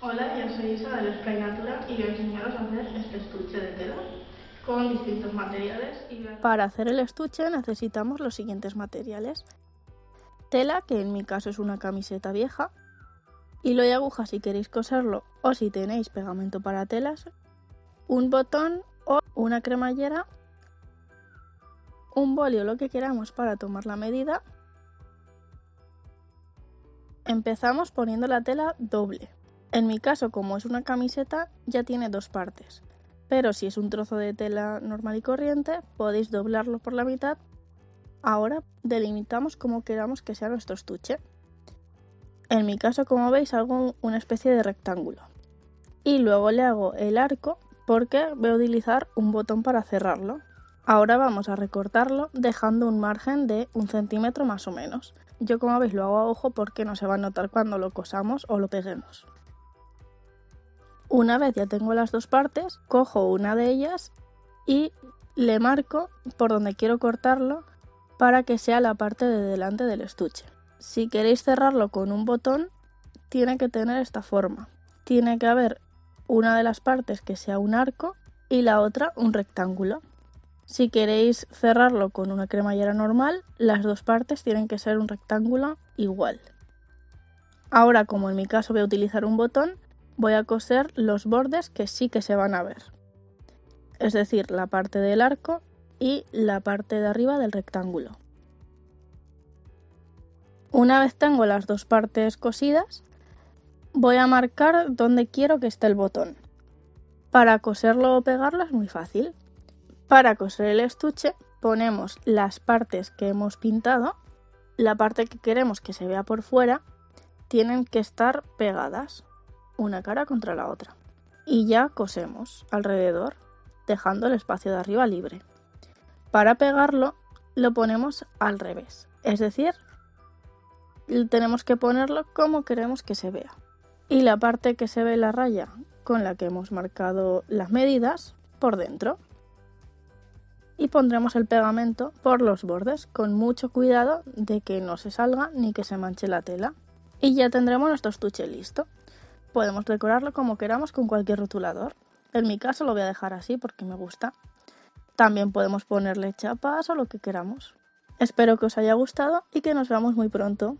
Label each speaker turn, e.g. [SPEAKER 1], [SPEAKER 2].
[SPEAKER 1] Hola, yo soy Isa del Spray Natura y voy a enseñaros a hacer este estuche de tela con distintos materiales.
[SPEAKER 2] Para hacer el estuche necesitamos los siguientes materiales: tela, que en mi caso es una camiseta vieja, hilo y aguja si queréis coserlo o si tenéis pegamento para telas, un botón o una cremallera, un boli o lo que queramos para tomar la medida. Empezamos poniendo la tela doble. En mi caso, como es una camiseta, ya tiene dos partes, pero si es un trozo de tela normal y corriente, podéis doblarlo por la mitad. Ahora delimitamos como queramos que sea nuestro estuche. En mi caso, como veis, hago una especie de rectángulo. Y luego le hago el arco porque voy a utilizar un botón para cerrarlo. Ahora vamos a recortarlo dejando un margen de 1 centímetro más o menos. Yo, como veis, lo hago a ojo porque no se va a notar cuando lo cosamos o lo peguemos. Una vez ya tengo las dos partes, cojo una de ellas y le marco por donde quiero cortarlo para que sea la parte de delante del estuche. Si queréis cerrarlo con un botón, tiene que tener esta forma. Tiene que haber una de las partes que sea un arco y la otra un rectángulo. Si queréis cerrarlo con una cremallera normal, las dos partes tienen que ser un rectángulo igual. Ahora, como en mi caso voy a utilizar un botón, voy a coser los bordes que sí que se van a ver. Es decir, la parte del arco y la parte de arriba del rectángulo. Una vez tengo las dos partes cosidas, voy a marcar donde quiero que esté el botón. Para coserlo o pegarlo es muy fácil. Para coser el estuche ponemos las partes que hemos pintado, la parte que queremos que se vea por fuera, tienen que estar pegadas, una cara contra la otra. Y ya cosemos alrededor, dejando el espacio de arriba libre. Para pegarlo lo ponemos al revés, es decir, tenemos que ponerlo como queremos que se vea. Y la parte que se ve la raya con la que hemos marcado las medidas por dentro. Y pondremos el pegamento por los bordes, con mucho cuidado de que no se salga ni que se manche la tela. Y ya tendremos nuestro estuche listo. Podemos decorarlo como queramos con cualquier rotulador. En mi caso lo voy a dejar así porque me gusta. También podemos ponerle chapas o lo que queramos. Espero que os haya gustado y que nos veamos muy pronto.